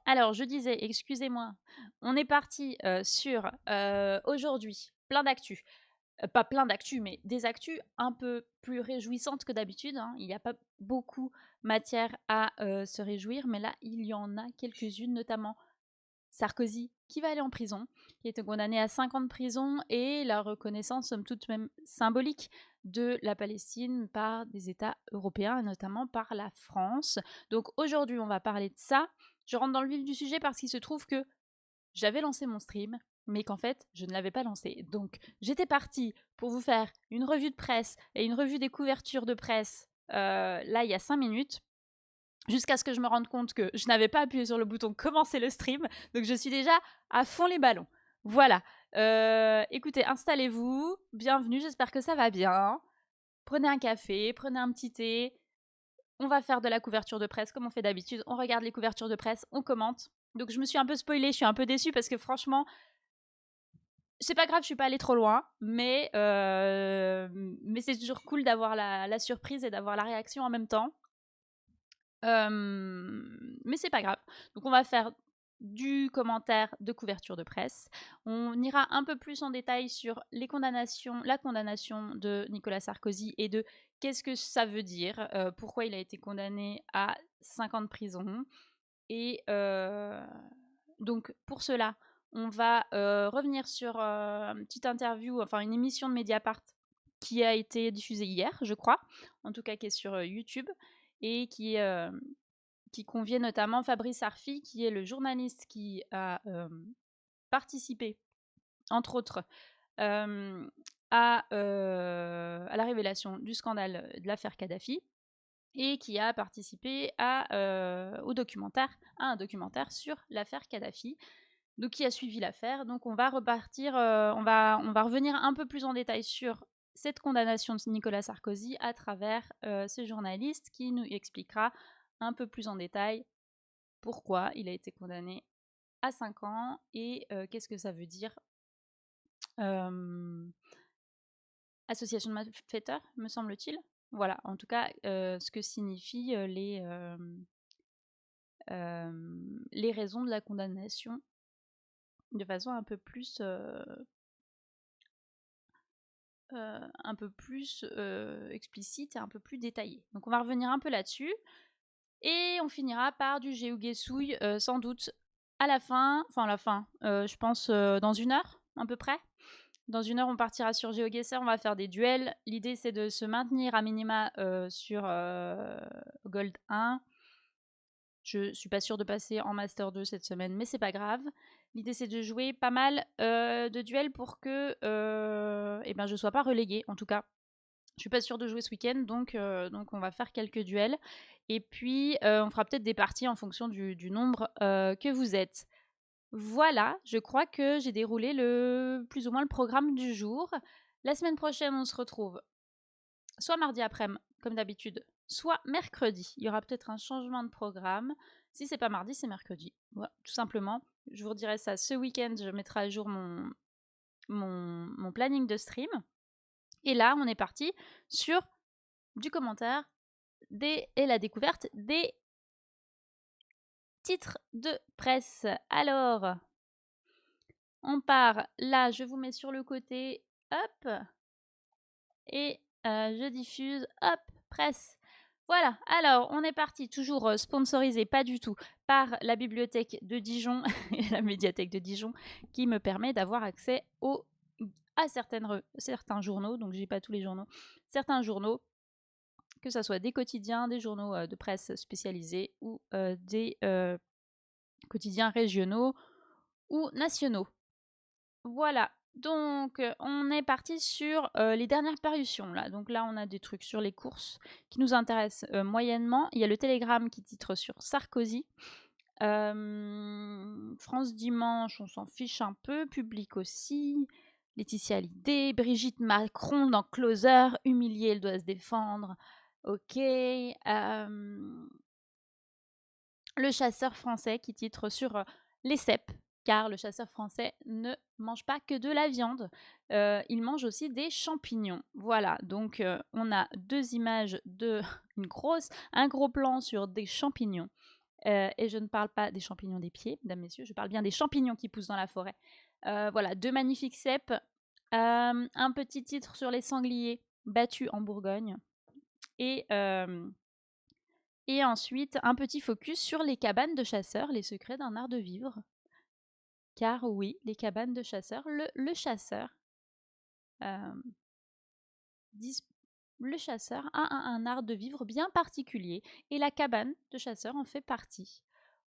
Alors, je disais, excusez-moi, on est parti sur aujourd'hui, plein d'actu. Pas plein d'actu, mais des actus un peu plus réjouissantes que d'habitude, hein. Il n'y a pas beaucoup matière à se réjouir, mais là, il y en a quelques-unes, notamment Sarkozy, qui va aller en prison, qui a été condamné à 5 ans de prison, et la reconnaissance, somme toute même symbolique, de la Palestine par des États européens, et notamment par la France. Donc aujourd'hui, on va parler de ça. Je rentre dans le vif du sujet parce qu'il se trouve que j'avais lancé mon stream, mais qu'en fait, je ne l'avais pas lancé. Donc, j'étais partie pour vous faire une revue de presse et une revue des couvertures de presse, là, il y a 5 minutes, jusqu'à ce que je me rende compte que je n'avais pas appuyé sur le bouton commencer le stream. Donc, je suis déjà à fond les ballons. Voilà. Écoutez, installez-vous. Bienvenue, j'espère que ça va bien. Prenez un café, prenez un petit thé. On va faire de la couverture de presse comme on fait d'habitude. On regarde les couvertures de presse, on commente. Donc je me suis un peu spoilée, je suis un peu déçue parce que franchement, c'est pas grave, je suis pas allée trop loin, mais c'est toujours cool d'avoir la surprise et d'avoir la réaction en même temps. Mais c'est pas grave. Donc on va faire du commentaire de couverture de presse. On ira un peu plus en détail sur la condamnation de Nicolas Sarkozy et de qu'est-ce que ça veut dire, pourquoi il a été condamné à 5 ans de prison. Et donc pour cela, on va revenir sur une petite interview, enfin une émission de Mediapart qui a été diffusée hier, je crois, en tout cas qui est sur YouTube, et qui conviait notamment Fabrice Arfi, qui est le journaliste qui a participé, entre autres, à la révélation du scandale de l'affaire Kadhafi, et qui a participé à un documentaire sur l'affaire Kadhafi, donc qui a suivi l'affaire. Donc on va repartir, on va revenir un peu plus en détail sur cette condamnation de Nicolas Sarkozy à travers ce journaliste qui nous expliquera un peu plus en détail pourquoi il a été condamné à 5 ans et qu'est-ce que ça veut dire. Euh, Association de malfaiteurs, me semble-t-il. Voilà, en tout cas, ce que signifient les raisons de la condamnation de façon un peu plus explicite et un peu plus détaillée. Donc on va revenir un peu là-dessus. Et on finira par du Géoguessouille, sans doute à la fin, je pense dans 1 heure à peu près. Dans 1 heure, on partira sur GeoGuessr, on va faire des duels. L'idée, c'est de se maintenir à minima sur Gold 1. Je suis pas sûre de passer en Master 2 cette semaine, mais c'est pas grave. L'idée, c'est de jouer pas mal de duels pour que je sois pas reléguée, en tout cas. Je suis pas sûre de jouer ce week-end, donc on va faire quelques duels. Et puis, on fera peut-être des parties en fonction du nombre que vous êtes. Voilà, je crois que j'ai déroulé plus ou moins le programme du jour. La semaine prochaine, on se retrouve soit mardi après-midi, comme d'habitude, soit mercredi. Il y aura peut-être un changement de programme. Si c'est pas mardi, c'est mercredi. Voilà, tout simplement. Je vous redirai ça ce week-end. Je mettrai à jour mon planning de stream. Et là, on est parti sur du commentaire et la découverte des titres de presse. Alors, on part là, je vous mets sur le côté, hop, et je diffuse, hop, presse. Voilà, alors on est parti, toujours sponsorisé, pas du tout, par la bibliothèque de Dijon et la médiathèque de Dijon, qui me permet d'avoir accès à certains journaux, donc j'ai pas tous les journaux, certains journaux, que ce soit des quotidiens, des journaux de presse spécialisés ou des quotidiens régionaux ou nationaux. Voilà, donc on est parti sur les dernières parutions là. Donc là, on a des trucs sur les courses qui nous intéressent moyennement. Il y a le Télégramme qui titre sur Sarkozy. France Dimanche, on s'en fiche un peu. Public aussi. Laetitia Hallyday, Brigitte Macron dans Closer, humiliée, elle doit se défendre. Ok. Le chasseur français qui titre sur les cèpes, car le chasseur français ne mange pas que de la viande, il mange aussi des champignons. Voilà, donc on a 2 images un gros plan sur des champignons Et je ne parle pas des champignons des pieds, mesdames, messieurs, je parle bien des champignons qui poussent dans la forêt. Voilà, 2 magnifiques cèpes, un petit titre sur les sangliers battus en Bourgogne et ensuite un petit focus sur les cabanes de chasseurs, les secrets d'un art de vivre. Car oui, les cabanes de chasseurs, le chasseur, le chasseur a un art de vivre bien particulier et la cabane de chasseur en fait partie.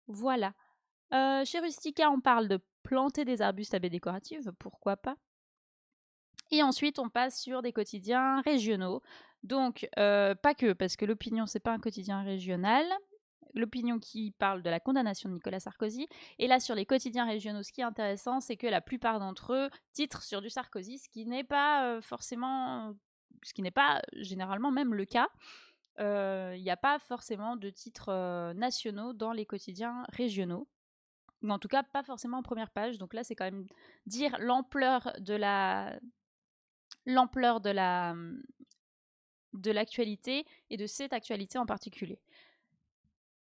Voilà. Chez Rustica, on parle de planter des arbustes à baies décoratives, pourquoi pas. Et ensuite, on passe sur des quotidiens régionaux. Donc, pas que, parce que l'Opinion, c'est pas un quotidien régional. L'Opinion qui parle de la condamnation de Nicolas Sarkozy. Et là, sur les quotidiens régionaux, ce qui est intéressant, c'est que la plupart d'entre eux titrent sur du Sarkozy, ce qui n'est pas ce qui n'est pas généralement même le cas. Il n'y a pas forcément de titres nationaux dans les quotidiens régionaux. Ou en tout cas, pas forcément en première page. Donc là, c'est quand même dire l'ampleur de l'actualité et de cette actualité en particulier.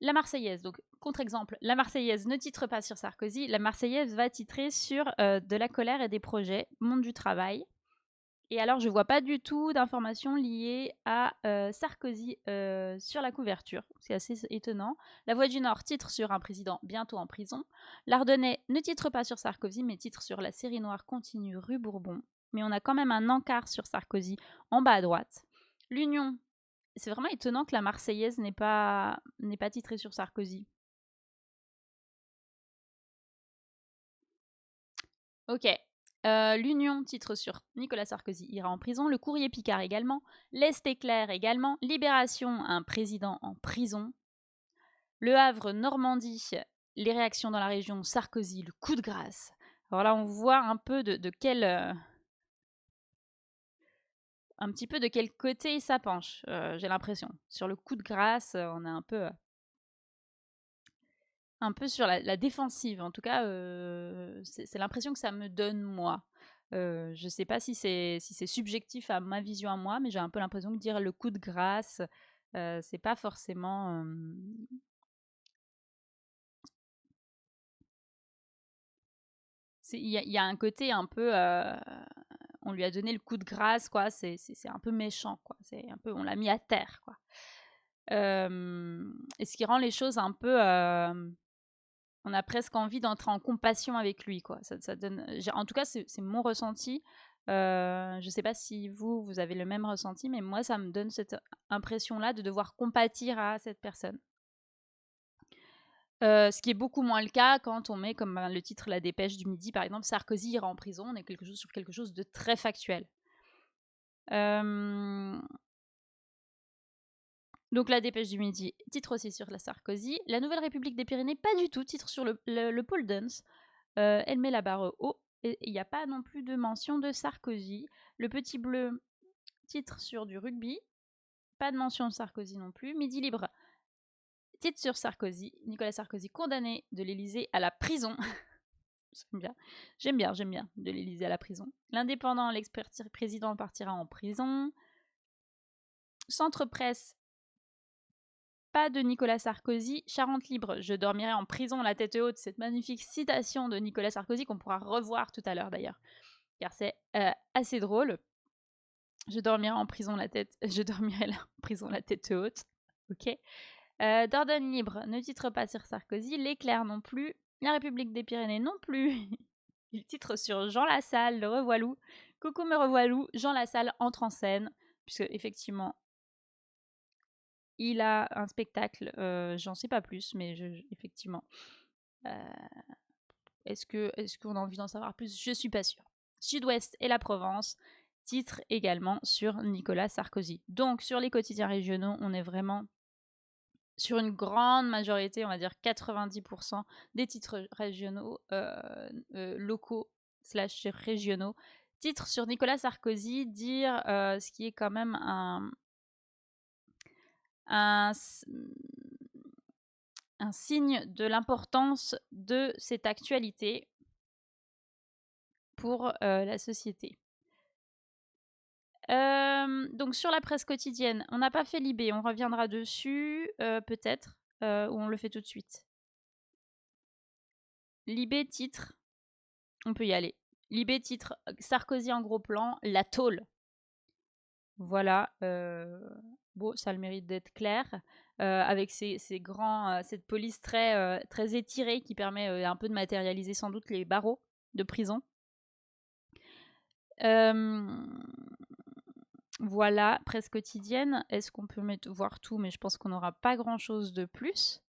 La Marseillaise, donc contre-exemple, la Marseillaise ne titre pas sur Sarkozy, la Marseillaise va titrer sur de la colère et des projets, monde du travail. Et alors, je vois pas du tout d'informations liées à Sarkozy sur la couverture. C'est assez étonnant. La Voix du Nord titre sur un président bientôt en prison. L'Ardennais ne titre pas sur Sarkozy, mais titre sur la série noire continue rue Bourbon. Mais on a quand même un encart sur Sarkozy en bas à droite. L'Union, c'est vraiment étonnant que la Marseillaise n'ait pas titré sur Sarkozy. Ok. L'Union titre sur Nicolas Sarkozy ira en prison. Le Courrier Picard également. L'Est éclair également. Libération, un président en prison. Le Havre, Normandie, les réactions dans la région. Sarkozy, le coup de grâce. Alors là, on voit un peu de quel... un petit peu de quel côté ça penche, j'ai l'impression. Sur le coup de grâce, on est un peu sur la défensive. En tout cas, c'est l'impression que ça me donne, moi. Je sais pas si c'est subjectif à ma vision à moi, mais j'ai un peu l'impression que dire le coup de grâce, c'est pas forcément... Il y a un côté un peu... on lui a donné le coup de grâce, quoi. C'est un peu méchant, quoi. C'est un peu... On l'a mis à terre, quoi. Et ce qui rend les choses un peu... on a presque envie d'entrer en compassion avec lui, quoi. Ça donne... En tout cas, c'est mon ressenti. Je sais pas si vous avez le même ressenti, mais moi, ça me donne cette impression-là de devoir compatir à cette personne. Ce qui est beaucoup moins le cas quand on met comme le titre La Dépêche du Midi, par exemple, Sarkozy ira en prison, on est sur quelque chose de très factuel. Donc La Dépêche du Midi, titre aussi sur la Sarkozy. La Nouvelle République des Pyrénées, pas du tout, titre sur le pole dance. Elle met la barre haut. Et il n'y a pas non plus de mention de Sarkozy. Le Petit Bleu, titre sur du rugby. Pas de mention de Sarkozy non plus. Midi Libre, titre sur Sarkozy. Nicolas Sarkozy condamné de l'Élysée à la prison. J'aime bien de l'Élysée à la prison. L'Indépendant, l'ex-président partira en prison. Centre Presse, pas de Nicolas Sarkozy. Charente Libre, je dormirai en prison la tête haute. Cette magnifique citation de Nicolas Sarkozy qu'on pourra revoir tout à l'heure d'ailleurs, car c'est assez drôle. Je dormirai en prison je dormirai là en prison la tête haute. Ok. Dordogne Libre ne titre pas sur Sarkozy. L'Éclair non plus. La République des Pyrénées non plus. Il titre sur Jean Lassalle, le revoilou. Coucou me revoilou, Jean Lassalle entre en scène, puisque effectivement il a un spectacle, j'en sais pas plus, mais effectivement. Est-ce qu'on a envie d'en savoir plus? Je suis pas sûre. Sud-Ouest et la Provence, titre également sur Nicolas Sarkozy. Donc sur les quotidiens régionaux, on est vraiment sur une grande majorité, on va dire 90% des titres régionaux, locaux / régionaux, titres sur Nicolas Sarkozy, dire ce qui est quand même un signe de l'importance de cette actualité pour la société. Donc sur la presse quotidienne, on n'a pas fait Libé, on reviendra dessus peut-être. ou on le fait tout de suite? Libé titre, on peut y aller. Libé titre, Sarkozy en gros plan, la tôle. Voilà, bon, ça a le mérite d'être clair, avec ces grands, cette police très, très étirée qui permet, un peu de matérialiser sans doute les barreaux de prison. Voilà, presse quotidienne. Est-ce qu'on peut voir tout? Mais je pense qu'on n'aura pas grand-chose de plus.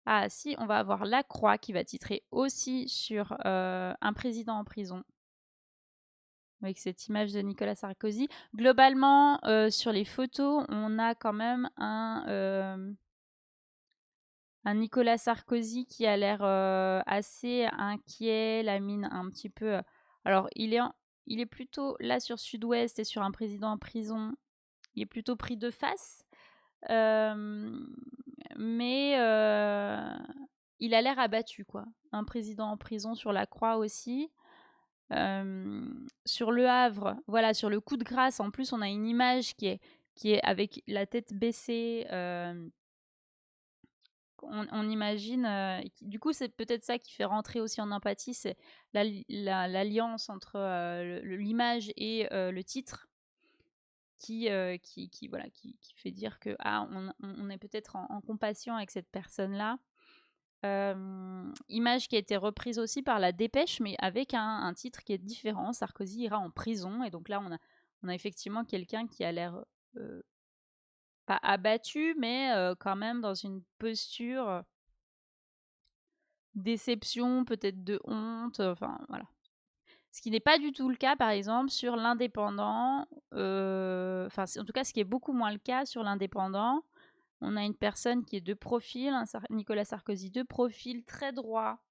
Ah si, on va avoir La Croix qui va titrer aussi sur un président en prison, avec cette image de Nicolas Sarkozy. Globalement, sur les photos, on a quand même un Nicolas Sarkozy qui a l'air assez inquiet, la mine un petit peu. Alors, il est plutôt là sur Sud-Ouest et sur un président en prison. Il est plutôt pris de face. Mais il a l'air abattu, quoi. Un président en prison sur La Croix aussi. Sur Le Havre, voilà, sur le coup de grâce, en plus, on a une image qui est avec la tête baissée. On imagine, du coup, c'est peut-être ça qui fait rentrer aussi en empathie, c'est l'alliance entre l'image et le titre voilà, qui fait dire que on est peut-être en compassion avec cette personne-là. Image qui a été reprise aussi par La Dépêche, mais avec un titre qui est différent. Sarkozy ira en prison. Et donc là, on a effectivement quelqu'un qui a l'air pas abattu, mais quand même dans une posture déception, peut-être de honte, enfin voilà. Ce qui n'est pas du tout le cas, par exemple, sur l'Indépendant. Enfin, en tout cas, ce qui est beaucoup moins le cas sur l'Indépendant. On a une personne qui est de profil, Nicolas Sarkozy de profil, très droit,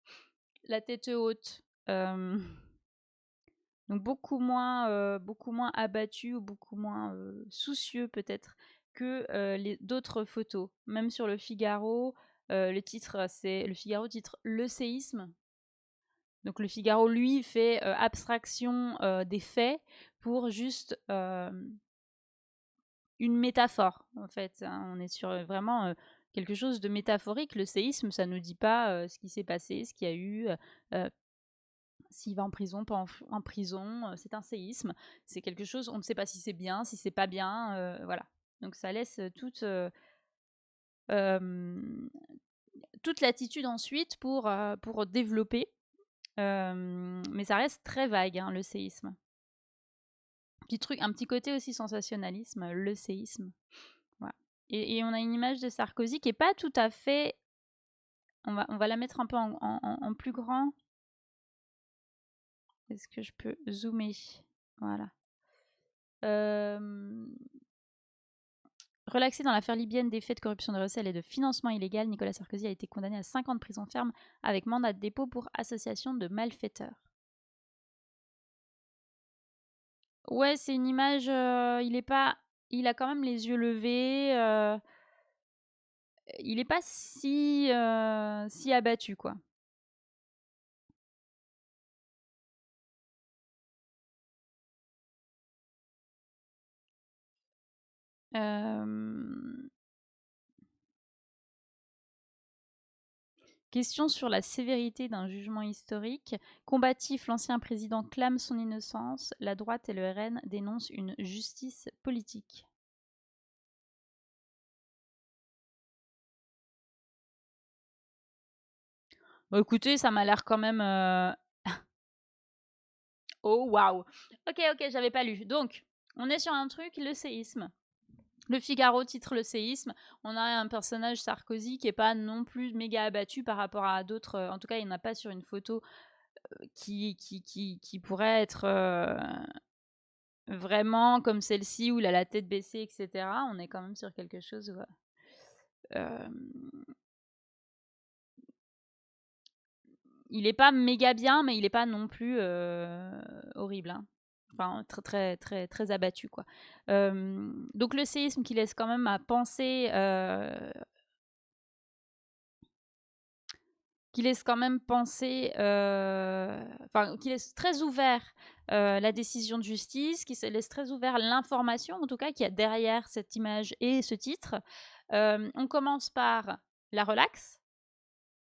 la tête haute. Donc beaucoup moins abattu ou beaucoup moins soucieux peut-être que les d'autres photos. Même sur le Figaro, le titre, c'est le Figaro titre Le séisme. Donc le Figaro, lui, fait abstraction des faits pour juste une métaphore, en fait. Hein. On est sur vraiment quelque chose de métaphorique. Le séisme, ça ne nous dit pas ce qui s'est passé, ce qu'il y a eu, s'il va en prison, pas en prison. C'est un séisme. C'est quelque chose, on ne sait pas si c'est bien, si c'est pas bien. Voilà. Donc ça laisse toute l'attitude ensuite pour développer. Mais ça reste très vague, hein, le séisme. Un petit côté aussi sensationnalisme, le séisme. Voilà. Et on a une image de Sarkozy qui est pas tout à fait. On va la mettre un peu en plus grand. Est-ce que je peux zoomer? Voilà. Relaxé dans l'affaire libyenne des faits de corruption de recel et de financement illégal, Nicolas Sarkozy a été condamné à 5 ans de prison ferme avec mandat de dépôt pour association de malfaiteurs. Ouais, c'est une image. Il a quand même les yeux levés. Il est pas si abattu, quoi. Question sur la sévérité d'un jugement historique. Combatif, l'ancien président clame son innocence. La droite et le RN dénoncent une justice politique. Bon, écoutez, ça m'a l'air quand même. Oh, waouh! Ok, j'avais pas lu. Donc, on est sur un truc, le séisme. Le Figaro titre Le séisme. On a un personnage Sarkozy qui est pas non plus méga abattu par rapport à d'autres. En tout cas, il n'y en a pas sur une photo qui pourrait être vraiment comme celle-ci où il a la tête baissée, etc. On est quand même sur quelque chose où, il est pas méga bien, mais il est pas non plus horrible. Hein. Enfin, très, très, très, très abattu, quoi. Donc le séisme qui laisse quand même à penser qui laisse très ouvert la décision de justice, qui laisse très ouvert l'information, en tout cas, qu'il y a derrière cette image et ce titre. On commence par la relaxe,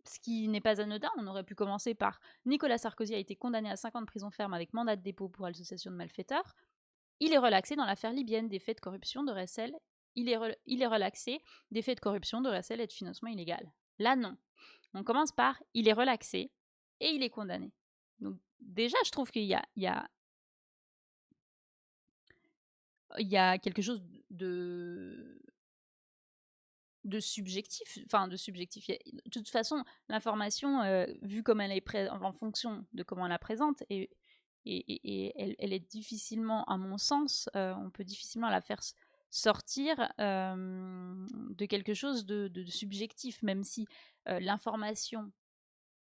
ce qui n'est pas anodin. On aurait pu commencer par Nicolas Sarkozy a été condamné à 5 ans de prison ferme avec mandat de dépôt pour association de malfaiteurs. Il est relaxé dans l'affaire libyenne des faits de corruption, de recel. Il est relaxé des faits de corruption, de recel et de financement illégal. Là, non. On commence par il est relaxé et il est condamné. Donc déjà, je trouve qu'il y a quelque chose de subjectif, de toute façon, l'information, vue comme elle est en fonction de comment on la présente, et elle est difficilement, à mon sens, on peut difficilement la faire sortir de quelque chose de subjectif, même si l'information,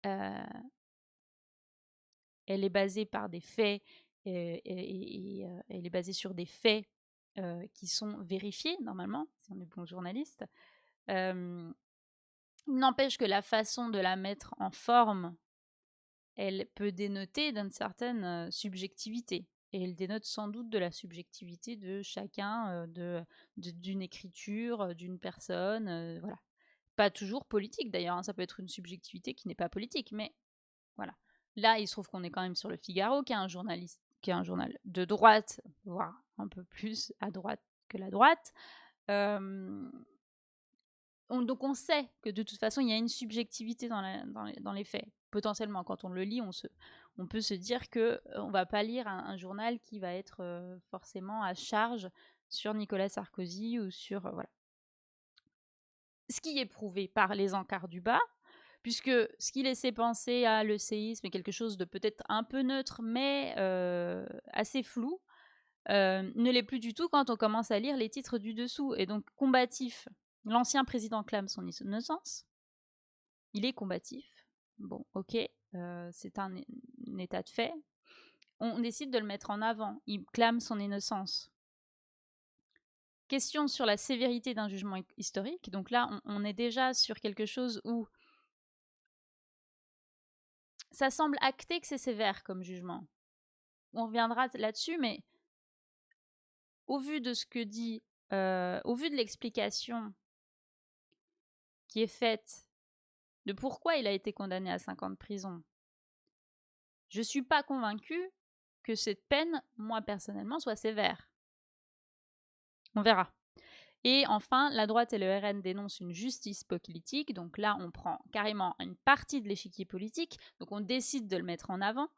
elle est basée par des faits, et elle est basée sur des faits qui sont vérifiés, normalement, si on est bon journaliste. N'empêche que la façon de la mettre en forme, elle peut dénoter d'une certaine subjectivité. Et elle dénote sans doute de la subjectivité de chacun, d'une écriture, d'une personne, voilà. Pas toujours politique d'ailleurs, hein, ça peut être une subjectivité qui n'est pas politique, mais voilà. Là, il se trouve qu'on est quand même sur Le Figaro, qui est un journal de droite, voire un peu plus à droite que la droite. Donc on sait que de toute façon, il y a une subjectivité dans les faits. Potentiellement, quand on le lit, on peut se dire qu'on ne va pas lire un journal qui va être forcément à charge sur Nicolas Sarkozy ou sur... voilà. Ce qui est prouvé par les encarts du bas, puisque ce qui laissait penser à le séisme est quelque chose de peut-être un peu neutre, mais assez flou, ne l'est plus du tout quand on commence à lire les titres du dessous. Et donc, combatif, l'ancien président clame son innocence. Il est combatif. Bon, ok, c'est un état de fait. On décide de le mettre en avant. Il clame son innocence. Question sur la sévérité d'un jugement historique. Donc là, on est déjà sur quelque chose où ça semble acté que c'est sévère comme jugement. On reviendra là-dessus, mais au vu de ce que dit, au vu de l'explication qui est faite de pourquoi il a été condamné à 5 ans de prison, je ne suis pas convaincue que cette peine, moi personnellement, soit sévère. On verra. Et enfin, la droite et le RN dénoncent une justice politique. Donc là, on prend carrément une partie de l'échiquier politique. Donc on décide de le mettre en avant.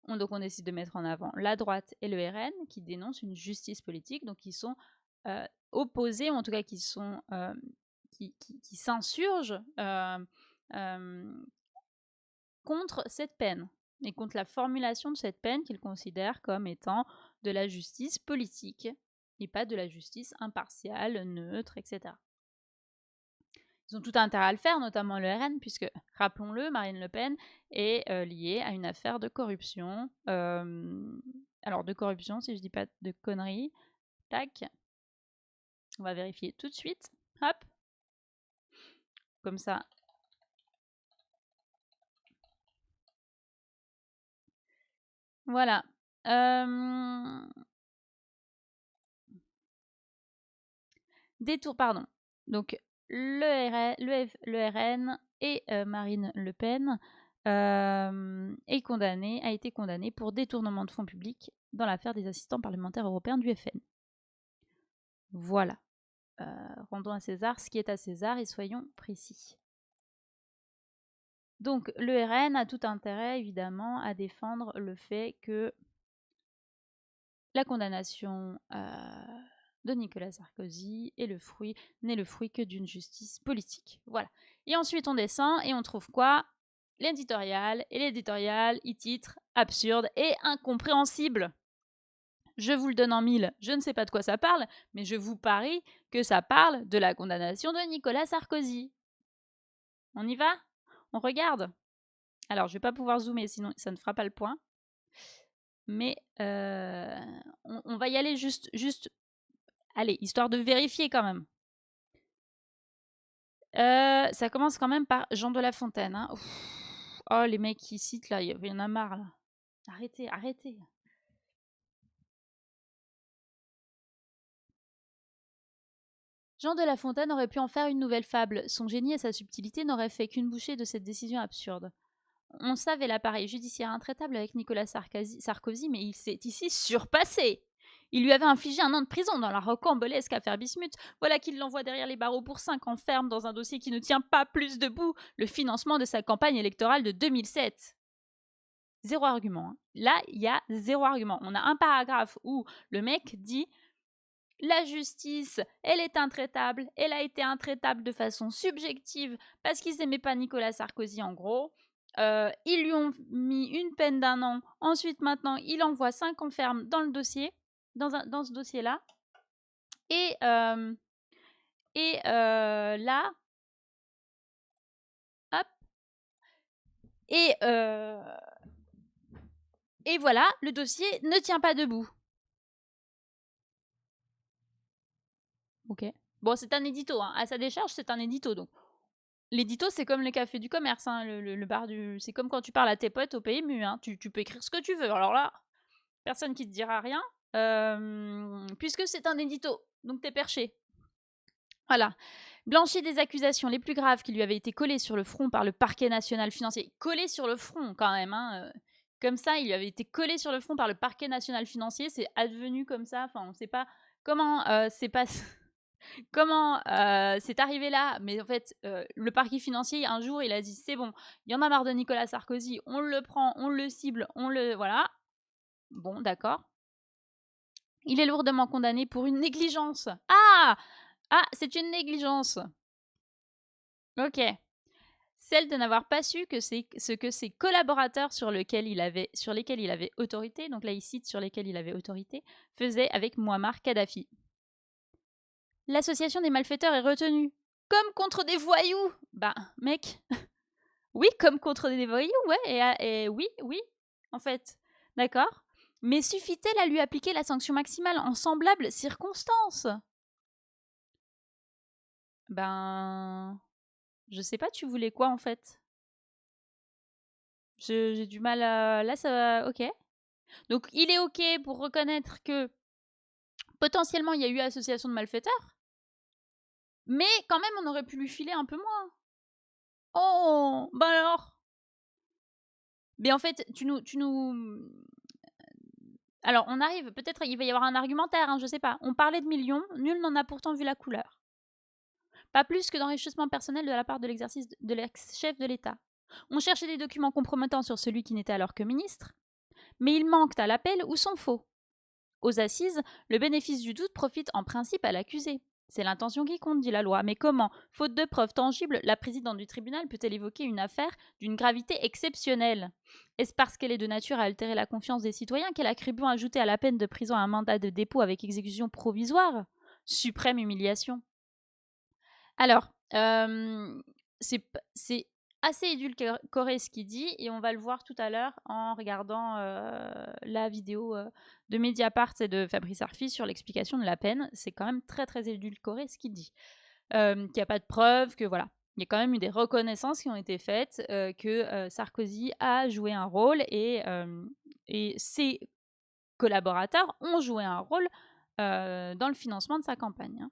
Donc on décide de mettre en avant la droite et le RN qui dénoncent une justice politique. Donc qui sont opposés, ou en tout cas qui sont qui s'insurgent contre cette peine et contre la formulation de cette peine qu'ils considèrent comme étant de la justice politique et pas de la justice impartiale, neutre, etc. Ils ont tout intérêt à le faire, notamment le RN, puisque, rappelons-le, Marine Le Pen est liée à une affaire de corruption. Alors, de corruption, si je dis pas de conneries. Tac. On va vérifier tout de suite. Hop. Comme ça. Voilà. Pardon. Donc, le RN et Marine Le Pen a été condamné pour détournement de fonds publics dans l'affaire des assistants parlementaires européens du FN. Voilà. Rendons à César ce qui est à César et soyons précis. Donc, le RN a tout intérêt, évidemment, à défendre le fait que la condamnation de Nicolas Sarkozy n'est le fruit que d'une justice politique. Voilà. Et ensuite, on descend et on trouve quoi? L'éditorial. Et l'éditorial, il titre absurde et incompréhensible. Je vous le donne en mille. Je ne sais pas de quoi ça parle, mais je vous parie que ça parle de la condamnation de Nicolas Sarkozy. On y va? On regarde? Alors, je ne vais pas pouvoir zoomer, sinon ça ne fera pas le point. Mais on va y aller juste, allez, histoire de vérifier quand même. Ça commence quand même par Jean de La Fontaine. Hein. Oh, les mecs qui citent là, il y en a marre là. Arrêtez. Jean de La Fontaine aurait pu en faire une nouvelle fable. Son génie et sa subtilité n'auraient fait qu'une bouchée de cette décision absurde. On savait l'appareil judiciaire intraitable avec Nicolas Sarkozy, mais il s'est ici surpassé. Il lui avait infligé 1 an de prison dans la rocambolesque affaire Bismuth. Voilà qu'il l'envoie derrière les barreaux pour 5 ans ferme dans un dossier qui ne tient pas plus debout, le financement de sa campagne électorale de 2007. Zéro argument. Hein. Là, il y a zéro argument. On a un paragraphe où le mec dit la justice, elle est intraitable, elle a été intraitable de façon subjective parce qu'ils n'aimaient pas Nicolas Sarkozy en gros. Ils lui ont mis une peine d'1 an. Ensuite, maintenant, il envoie 5 ans ferme dans le dossier, dans ce dossier-là. Et là, hop. Et voilà, le dossier ne tient pas debout. Ok. Bon, c'est un édito. Hein. À sa décharge, c'est un édito. Donc, l'édito, c'est comme les cafés du commerce. Hein. Le bar du... C'est comme quand tu parles à tes potes au PMU. Hein. Tu peux écrire ce que tu veux. Alors là, personne qui te dira rien. Puisque c'est un édito. Donc, t'es perché. Voilà. Blanchi des accusations les plus graves qui lui avaient été collées sur le front par le parquet national financier. Collées sur le front, quand même. Hein. Comme ça, il lui avait été collé sur le front par le parquet national financier. C'est advenu comme ça. Enfin, on ne sait pas comment c'est pas... Comment c'est arrivé là. Mais en fait, le parquet financier, un jour, il a dit, c'est bon, il y en a marre de Nicolas Sarkozy, on le prend, on le cible, on le... Voilà. Bon, d'accord. Il est lourdement condamné pour une négligence. Ah, c'est une négligence. Ok. Celle de n'avoir pas su que ce que ses collaborateurs sur lesquels il avait autorité, donc là il cite sur lesquels il avait autorité, faisaient avec Muammar Kadhafi. L'association des malfaiteurs est retenue. Comme contre des voyous. Bah, mec. Oui, comme contre des voyous, ouais. Et oui, en fait. D'accord. Mais suffit-elle à lui appliquer la sanction maximale en semblable circonstance? Ben... Je sais pas, tu voulais quoi, en fait? J'ai du mal à... Là, ça va... Ok. Donc, il est ok pour reconnaître que potentiellement, il y a eu association de malfaiteurs. Mais quand même, on aurait pu lui filer un peu moins. Oh, bah alors. Mais en fait, tu nous... Alors, on arrive, peut-être il va y avoir un argumentaire, hein, je sais pas. On parlait de millions, nul n'en a pourtant vu la couleur. Pas plus que d'enrichissement personnel de la part de l'exercice de l'ex-chef de l'État. On cherchait des documents compromettants sur celui qui n'était alors que ministre, mais ils manquent à l'appel ou sont faux. Aux assises, le bénéfice du doute profite en principe à l'accusé. C'est l'intention qui compte, dit la loi. Mais comment, faute de preuves tangibles, la présidente du tribunal peut-elle évoquer une affaire d'une gravité exceptionnelle? Est-ce parce qu'elle est de nature à altérer la confiance des citoyens qu'elle attribue ajouter à la peine de prison un mandat de dépôt avec exécution provisoire? Suprême humiliation. Alors, c'est assez édulcoré ce qu'il dit, et on va le voir tout à l'heure en regardant la vidéo de Mediapart et de Fabrice Arfi sur l'explication de la peine. C'est quand même très très édulcoré ce qu'il dit. Qu'il n'y a pas de preuves, que voilà. Il y a quand même eu des reconnaissances qui ont été faites, que Sarkozy a joué un rôle et ses collaborateurs ont joué un rôle dans le financement de sa campagne. Hein.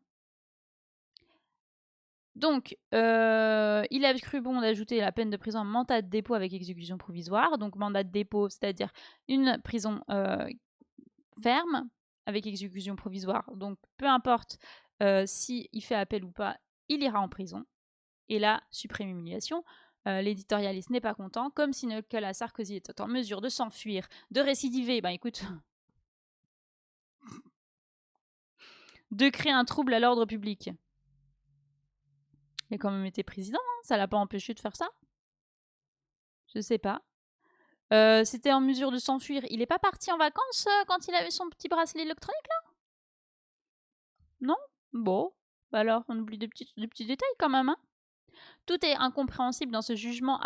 Donc, il a cru bon d'ajouter la peine de prison à mandat de dépôt avec exécution provisoire. Donc, mandat de dépôt, c'est-à-dire une prison ferme avec exécution provisoire. Donc, peu importe s'il fait appel ou pas, il ira en prison. Et là, suprême humiliation. L'éditorialiste n'est pas content. Comme si Nicolas Sarkozy était en mesure de s'enfuir, de récidiver, ben écoute, de créer un trouble à l'ordre public. Il a quand même été président, hein, ça l'a pas empêché de faire ça. Je sais pas. C'était en mesure de s'enfuir. Il est pas parti en vacances quand il avait son petit bracelet électronique, là? Non? Bon. Bah alors, on oublie des petits détails quand même, hein. Tout est incompréhensible dans ce jugement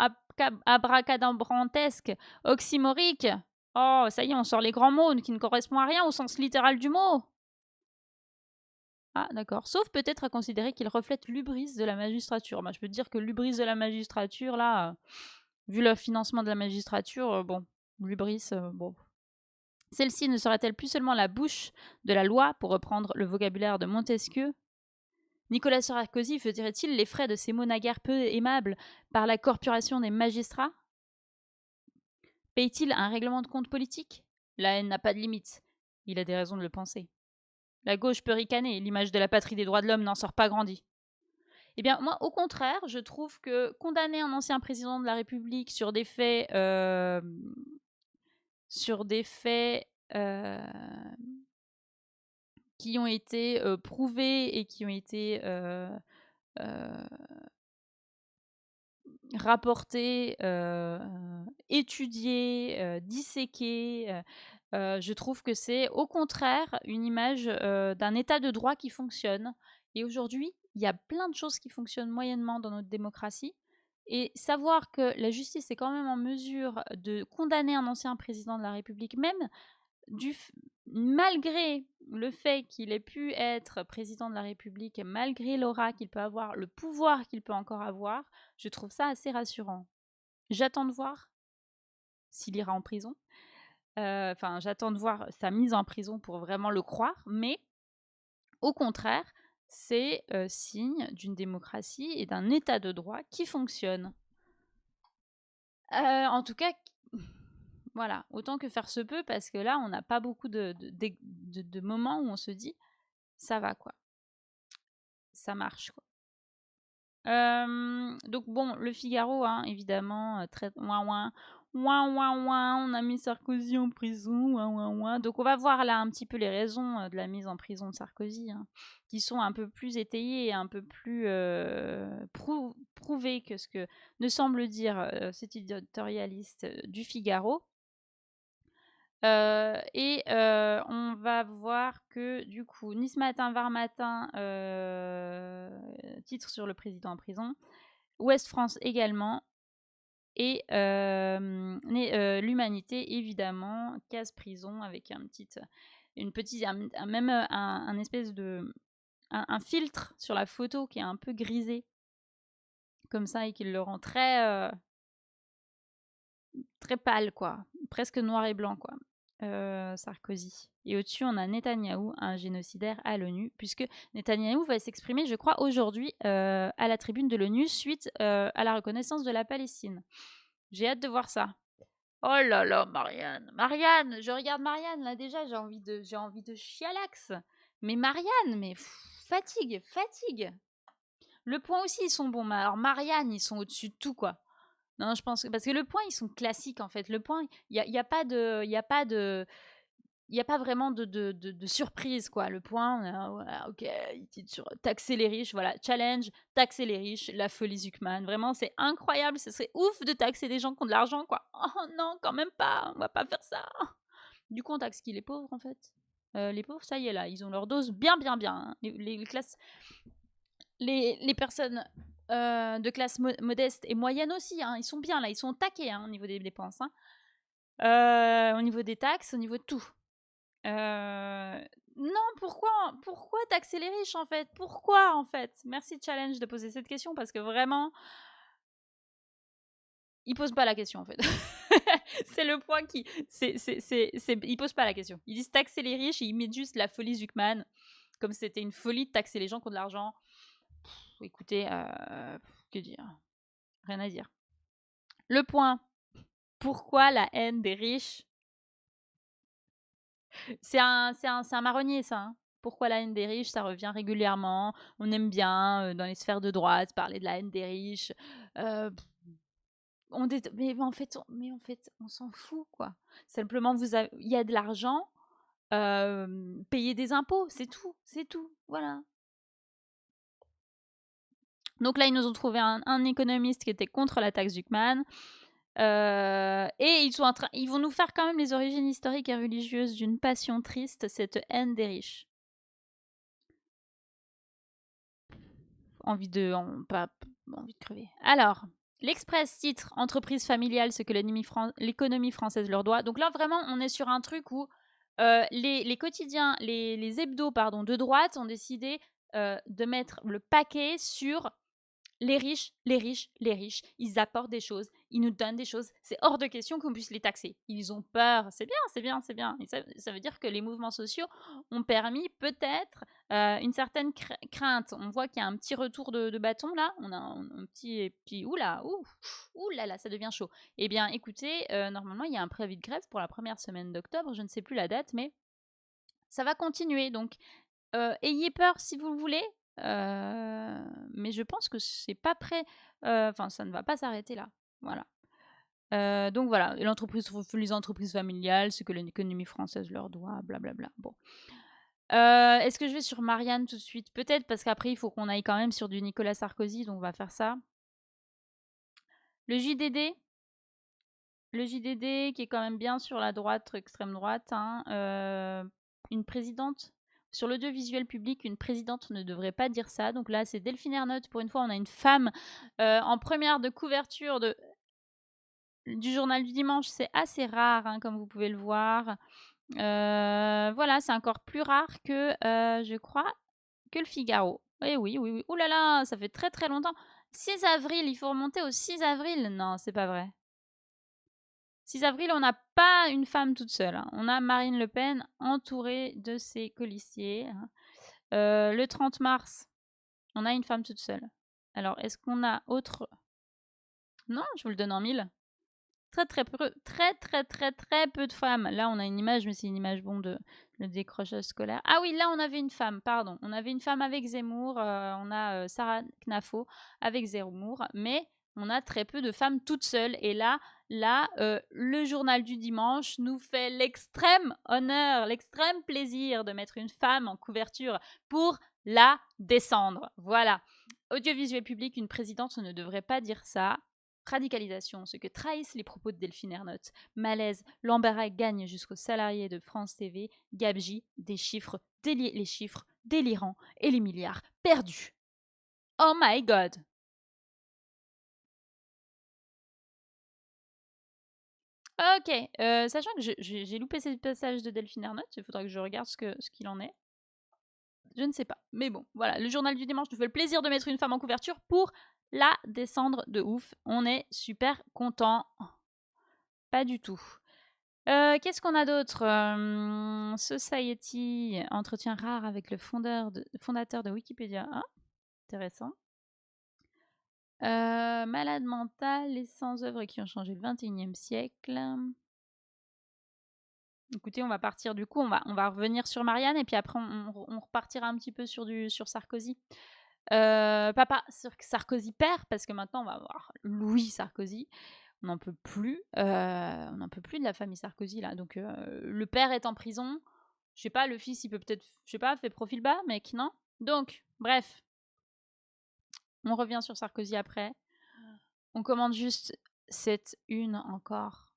abracadabrantesque, oxymorique. Oh, ça y est, on sort les grands mots qui ne correspondent à rien au sens littéral du mot. Ah, d'accord. Sauf peut-être à considérer qu'il reflète l'hubris de la magistrature. Bah, je peux te dire que l'hubris de la magistrature, là, vu le financement de la magistrature, bon, l'hubris, bon. Celle-ci ne serait-elle plus seulement la bouche de la loi, pour reprendre le vocabulaire de Montesquieu, Nicolas Sarkozy ferait-il les frais de ces mots naguère peu aimables par la corporation des magistrats? Paye-t-il un règlement de compte politique? La haine n'a pas de limite. Il a des raisons de le penser. La gauche peut ricaner, l'image de la patrie des droits de l'homme n'en sort pas grandie. Eh bien, moi, au contraire, je trouve que condamner un ancien président de la République sur des faits, qui ont été prouvés et qui ont été rapportés, étudiés, disséqués, je trouve que c'est au contraire une image d'un état de droit qui fonctionne. Et aujourd'hui, il y a plein de choses qui fonctionnent moyennement dans notre démocratie. Et savoir que la justice est quand même en mesure de condamner un ancien président de la République, même malgré le fait qu'il ait pu être président de la République, et malgré l'aura qu'il peut avoir, le pouvoir qu'il peut encore avoir, je trouve ça assez rassurant. J'attends de voir s'il ira en prison. Enfin, j'attends de voir sa mise en prison pour vraiment le croire, mais au contraire, c'est signe d'une démocratie et d'un état de droit qui fonctionne. En tout cas, voilà, autant que faire se peut, parce que là, on n'a pas beaucoup de moments où on se dit ça va, quoi. Ça marche, quoi. Donc bon, le Figaro, hein, évidemment, très ouin, on a mis Sarkozy en prison, ouin. Donc on va voir là un petit peu les raisons de la mise en prison de Sarkozy, hein, qui sont un peu plus étayées et un peu plus prouvées que ce que ne semble dire cet éditorialiste du Figaro. On va voir que du coup, Nice Matin, Var Matin, titre sur le président en prison, Ouest France également, et l'Humanité évidemment, case prison avec un espèce de un filtre sur la photo qui est un peu grisé comme ça et qui le rend très très pâle, quoi, presque noir et blanc, quoi. Sarkozy. Et au-dessus, on a Netanyahou, un génocidaire à l'ONU, puisque Netanyahou va s'exprimer, je crois, aujourd'hui à la tribune de l'ONU suite à la reconnaissance de la Palestine. J'ai hâte de voir ça. Oh là là, Marianne, je regarde Marianne, là déjà, j'ai envie de chialax. Mais Marianne, mais fatigue. Le Point aussi, ils sont bons, mais alors Marianne, ils sont au-dessus de tout, quoi. Non, je pense que parce que Le Point, ils sont classiques en fait. Le Point, il y a pas vraiment de surprise, quoi. Le Point, voilà, ok, il titre sur taxer les riches, voilà, challenge, taxer les riches, la folie Zuckman. Vraiment, c'est incroyable, ce serait ouf de taxer des gens qui ont de l'argent, quoi. Oh non, quand même pas, on va pas faire ça. Du coup, on taxe qui? Les pauvres, en fait. Les pauvres, ça y est, là, ils ont leur dose bien. Hein. Les classes, les personnes de classe modeste et moyenne aussi, hein, ils sont bien là, ils sont taqués hein, au niveau des dépenses, hein. Au niveau des taxes, au niveau de tout. Non, pourquoi taxer les riches en fait? Pourquoi en fait? Merci Challenge de poser cette question parce que vraiment, ils posent pas la question en fait. C'est le point qui, ils posent pas la question. Ils disent taxer les riches et ils mettent juste la folie Zuckman, comme si c'était une folie de taxer les gens qui ont de l'argent. Écoutez, que dire? Rien à dire. Le Point. Pourquoi la haine des riches? C'est un marronnier, ça. Hein. Pourquoi la haine des riches? Ça revient régulièrement. On aime bien, dans les sphères de droite, parler de la haine des riches. Mais en fait, on s'en fout, quoi. Simplement, il y a de l'argent, payez des impôts, c'est tout. Voilà. Donc là, ils nous ont trouvé un économiste qui était contre la taxe Zuckman. Et ils vont nous faire quand même les origines historiques et religieuses d'une passion triste, cette haine des riches. Envie de crever. Alors, l'Express titre Entreprise familiale, ce que l'économie française leur doit. Donc là, vraiment, on est sur un truc où les quotidiens, les hebdos de droite ont décidé de mettre le paquet sur les riches, ils apportent des choses, ils nous donnent des choses, c'est hors de question qu'on puisse les taxer. Ils ont peur, c'est bien. Et ça veut dire que les mouvements sociaux ont permis peut-être une certaine crainte. On voit qu'il y a un petit retour de bâton là. On a un petit. Et puis, oula, ouh là là, ça devient chaud. Eh bien, écoutez, normalement, il y a un préavis de grève pour la première semaine d'octobre. Je ne sais plus la date, mais ça va continuer. Donc, ayez peur si vous le voulez. Mais je pense que c'est pas prêt. Enfin, ça ne va pas s'arrêter là. Voilà. Donc voilà, les entreprises familiales, ce que l'économie française leur doit, blablabla. Bon. Est-ce que je vais sur Marianne tout de suite? Peut-être, parce qu'après, il faut qu'on aille quand même sur du Nicolas Sarkozy, donc on va faire ça. Le JDD. Le JDD qui est quand même bien sur la droite, extrême droite. Hein, une présidente. Sur l'audiovisuel public, une présidente ne devrait pas dire ça. Donc là, c'est Delphine Ernotte. Pour une fois, on a une femme en première de couverture du journal du dimanche. C'est assez rare, hein, comme vous pouvez le voir. Voilà, c'est encore plus rare que, je crois, que le Figaro. Eh oui, oui, oui. Ouh là là, ça fait très très longtemps. 6 avril, il faut remonter au 6 avril. Non, c'est pas vrai. 6 avril, on n'a pas une femme toute seule. Hein. On a Marine Le Pen entourée de ses colistiers. Hein. Le 30 mars, on a une femme toute seule. Alors, est-ce qu'on a autre... Non, je vous le donne en mille. Très très peu de femmes. Là, on a une image, mais c'est une image de le décrochage scolaire. Ah oui, là, on avait une femme, pardon. On avait une femme avec Zemmour. On a Sarah Knafo avec Zemmour, mais on a très peu de femmes toutes seules. Et là, le journal du dimanche nous fait l'extrême honneur, l'extrême plaisir de mettre une femme en couverture pour la descendre. Voilà. Audiovisuel public, une présidente ne devrait pas dire ça. Radicalisation, ce que trahissent les propos de Delphine Ernotte. Malaise, l'embarras gagne jusqu'aux salariés de France TV. Gabegie, les chiffres délirants et les milliards perdus. Oh my god! Ok, sachant que j'ai loupé ce passage de Delphine Ernotte, il faudra que je regarde ce qu'il en est. Je ne sais pas. Mais bon, voilà, le journal du dimanche nous fait le plaisir de mettre une femme en couverture pour la descendre de ouf. On est super content. Pas du tout. Qu'est-ce qu'on a d'autre? Society, entretien rare avec le fondateur de Wikipédia. Ah, intéressant. Malade mental, les sans-œuvre qui ont changé le 21e siècle. Écoutez, on va partir du coup, on va revenir sur Marianne et puis après on repartira un petit peu sur Sarkozy. Papa Sarkozy père, parce que maintenant on va voir Louis Sarkozy. On n'en peut plus. On n'en peut plus de la famille Sarkozy là. Donc le père est en prison. Je sais pas, le fils il peut peut-être, je sais pas, fait profil bas, mec, non? Donc, bref. On revient sur Sarkozy après. On commande juste cette une encore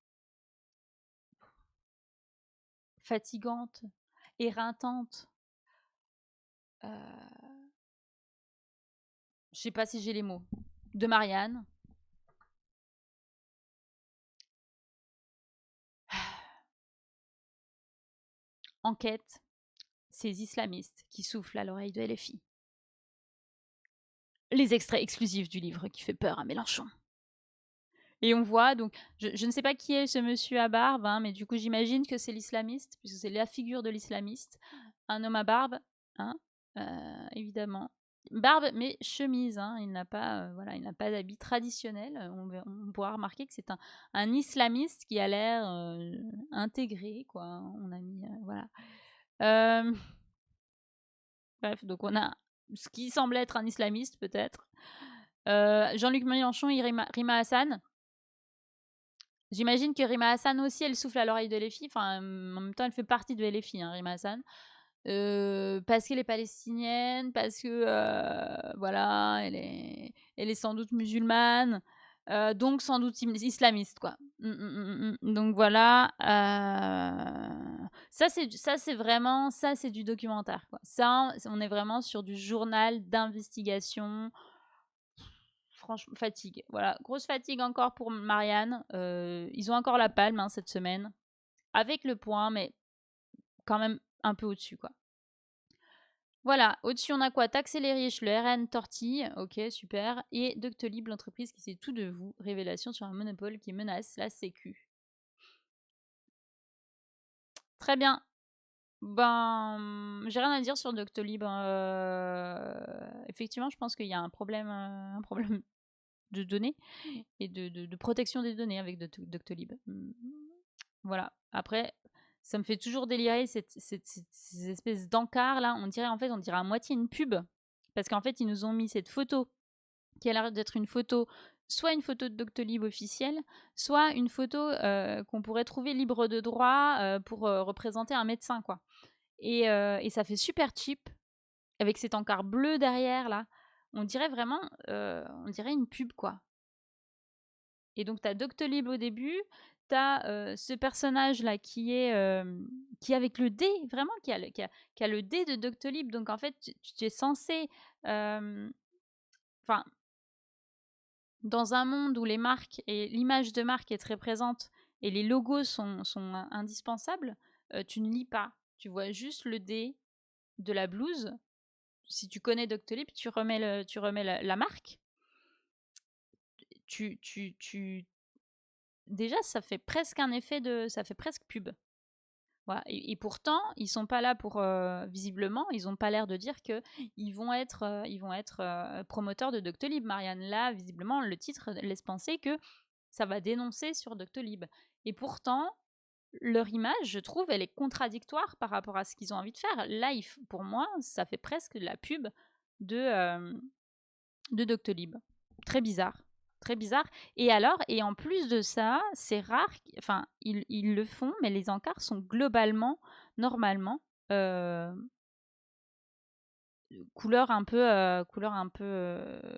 fatigante, éreintante. Je sais pas si j'ai les mots. De Marianne. Enquête. Ces islamistes qui soufflent à l'oreille de LFI. Les extraits exclusifs du livre qui fait peur à Mélenchon. Et on voit, donc, je ne sais pas qui est ce monsieur à barbe, hein, mais du coup, j'imagine que c'est l'islamiste, puisque c'est la figure de l'islamiste. Un homme à barbe, hein, évidemment. Barbe, mais chemise, hein, il n'a pas, voilà, il n'a pas d'habit traditionnel. On pourra remarquer que c'est un islamiste qui a l'air intégré, quoi. On a mis, voilà. Bref, donc on a ce qui semble être un islamiste, peut-être. Jean-Luc Mélenchon et Rima Hassan. J'imagine que Rima Hassan aussi, elle souffle à l'oreille de LFI. Enfin, en même temps, elle fait partie de LFI, hein, Rima Hassan. Parce qu'elle est palestinienne, parce que voilà, elle est sans doute musulmane, donc sans doute islamiste, quoi. Donc voilà, ça c'est vraiment, ça c'est du documentaire, quoi. Ça, on est vraiment sur du journal d'investigation. Franchement, fatigue. Voilà, grosse fatigue encore pour Marianne. Ils ont encore la palme, hein, cette semaine, avec Le Point, mais quand même un peu au-dessus, quoi. Voilà, au-dessus, on a quoi? Taxer les riches, le RN Tortille, ok, super. Et Doctolib, l'entreprise qui sait tout de vous. Révélation sur un monopole qui menace la Sécu. Très bien. J'ai rien à dire sur Doctolib, hein, effectivement, je pense qu'il y a un problème de données et de protection des données avec Doctolib. Voilà. Après, ça me fait toujours délirer ces espèces d'encarts là. On dirait à moitié une pub. Parce qu'en fait, ils nous ont mis cette photo qui a l'air d'être une photo, soit une photo de Doctolib officielle, soit une photo qu'on pourrait trouver libre de droit pour représenter un médecin, quoi. Et ça fait super cheap, avec cet encart bleu derrière là. On dirait vraiment, on dirait une pub, quoi. Et donc, tu as Doctolib au début, tu as ce personnage-là qui est avec le dé, vraiment, qui a le dé de Doctolib. Donc, en fait, tu es censé. Enfin, dans un monde où les marques et l'image de marque est très présente et les logos sont indispensables, tu ne lis pas. Tu vois juste le dé de la blouse. Si tu connais Doctolib, tu remets la marque. Déjà, ça fait presque un effet ça fait presque pub. Voilà. Et pourtant, ils sont pas là pour visiblement, ils ont pas l'air de dire que ils vont être promoteurs de Doctolib. Marianne, là, visiblement, le titre laisse penser que ça va dénoncer sur Doctolib. Et pourtant, leur image, je trouve, elle est contradictoire par rapport à ce qu'ils ont envie de faire. Là, pour moi, ça fait presque la pub de Doctolib. Très bizarre. Très bizarre. Et en plus de ça, c'est rare, enfin, ils le font, mais les encarts sont globalement, normalement, couleur un peu,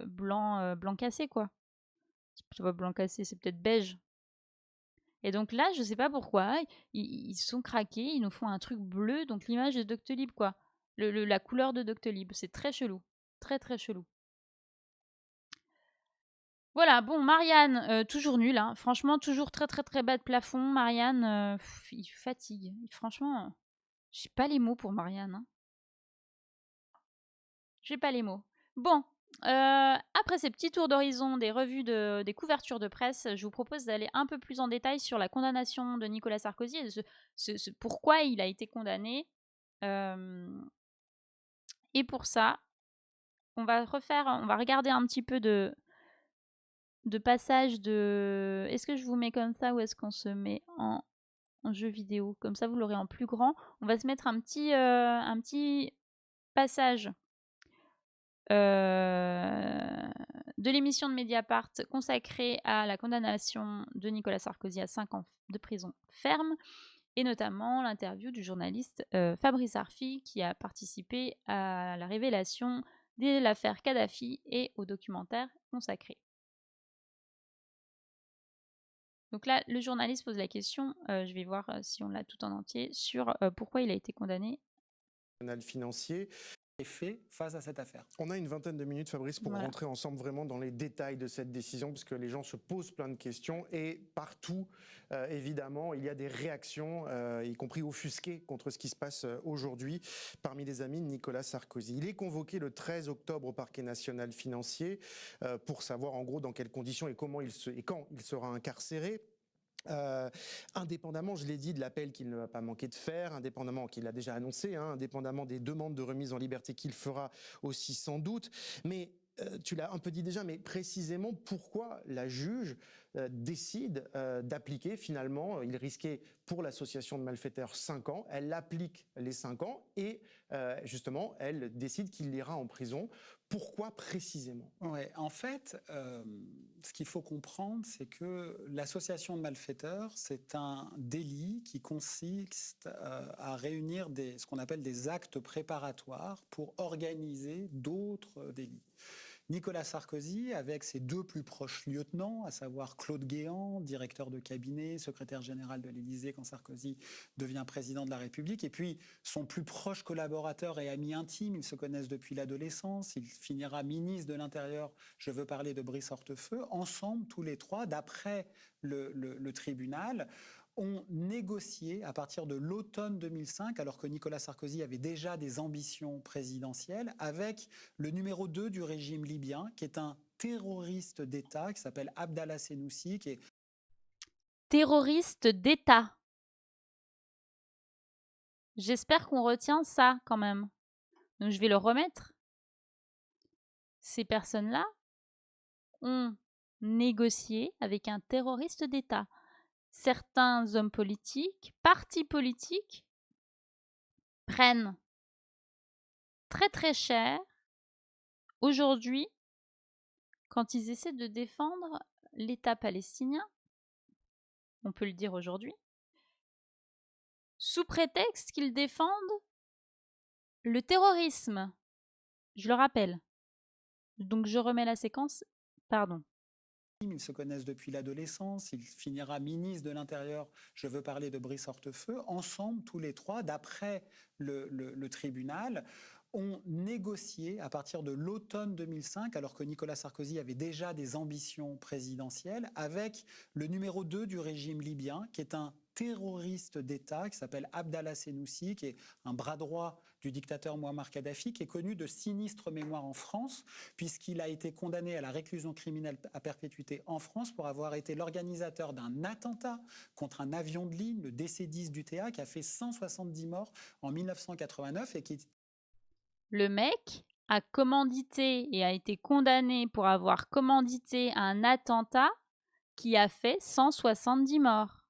blanc, blanc cassé, quoi. C'est pas blanc cassé, c'est peut-être beige. Et donc là, je sais pas pourquoi, ils sont craqués, ils nous font un truc bleu, donc l'image de Doctolib, quoi. La couleur de Doctolib, c'est très chelou. Très, très chelou. Voilà, bon, Marianne, toujours nulle, hein. Franchement, toujours très, très, très bas de plafond. Marianne, il fatigue. Franchement, j'ai pas les mots pour Marianne, hein. J'ai pas les mots. Bon, après ces petits tours d'horizon des revues des couvertures de presse, je vous propose d'aller un peu plus en détail sur la condamnation de Nicolas Sarkozy et pourquoi il a été condamné. Et pour ça, on va regarder un petit peu de passages de... Est-ce que je vous mets comme ça ou est-ce qu'on se met en jeu vidéo? Comme ça, vous l'aurez en plus grand. On va se mettre un petit passage de l'émission de Mediapart consacrée à la condamnation de Nicolas Sarkozy à 5 ans de prison ferme, et notamment l'interview du journaliste Fabrice Arfi, qui a participé à la révélation de l'affaire Kadhafi et au documentaire consacré. Donc là, le journaliste pose la question, je vais voir si on l'a tout en entier, sur pourquoi il a été condamné. Financier est fait face à cette affaire. On a une vingtaine de minutes, Fabrice, pour Voilà. rentrer ensemble vraiment dans les détails de cette décision, puisque les gens se posent plein de questions et partout, évidemment, il y a des réactions, y compris offusquées contre ce qui se passe aujourd'hui parmi les amis de Nicolas Sarkozy. Il est convoqué le 13 octobre au parquet national financier pour savoir en gros dans quelles conditions et comment et quand il sera incarcéré. Indépendamment, je l'ai dit, de l'appel qu'il ne va pas manquer de faire, indépendamment qu'il a déjà annoncé, indépendamment des demandes de remise en liberté qu'il fera aussi sans doute. Mais tu l'as un peu dit déjà, mais précisément pourquoi la juge décide d'appliquer finalement, il risquait pour l'association de malfaiteurs 5 ans, elle applique les 5 ans et justement elle décide qu'il ira en prison. Pourquoi précisément? Ouais, en fait, ce qu'il faut comprendre, c'est que l'association de malfaiteurs, c'est un délit qui consiste à réunir ce qu'on appelle des actes préparatoires pour organiser d'autres délits. Nicolas Sarkozy, avec ses deux plus proches lieutenants, à savoir Claude Guéant, directeur de cabinet, secrétaire général de l'Élysée quand Sarkozy devient président de la République, et puis son plus proche collaborateur et ami intime, ils se connaissent depuis l'adolescence, il finira ministre de l'Intérieur, je veux parler de Brice Hortefeux, ensemble, tous les trois, d'après le tribunal, ont négocié à partir de l'automne 2005, alors que Nicolas Sarkozy avait déjà des ambitions présidentielles, avec le numéro 2 du régime libyen, qui est un terroriste d'État, qui s'appelle Abdallah Senoussi, qui est... Terroriste d'État. J'espère qu'on retient ça quand même. Donc je vais le remettre. Ces personnes-là ont négocié avec un terroriste d'État. Certains hommes politiques, partis politiques, prennent très très cher aujourd'hui quand ils essaient de défendre l'État palestinien, on peut le dire aujourd'hui, sous prétexte qu'ils défendent le terrorisme. Je le rappelle. Donc je remets la séquence. Pardon. Ils se connaissent depuis l'adolescence, il finira ministre de l'Intérieur, je veux parler de Brice Hortefeux, ensemble, tous les trois, d'après le tribunal, ont négocié à partir de l'automne 2005, alors que Nicolas Sarkozy avait déjà des ambitions présidentielles, avec le numéro 2 du régime libyen, qui est un terroriste d'État, qui s'appelle Abdallah Senoussi, qui est un bras droit du dictateur Muammar Kadhafi, qui est connu de sinistre mémoire en France, puisqu'il a été condamné à la réclusion criminelle à perpétuité en France pour avoir été l'organisateur d'un attentat contre un avion de ligne, le DC-10 d'UTA, qui a fait 170 morts en 1989 et qui... Le mec a commandité et a été condamné pour avoir commandité un attentat qui a fait 170 morts.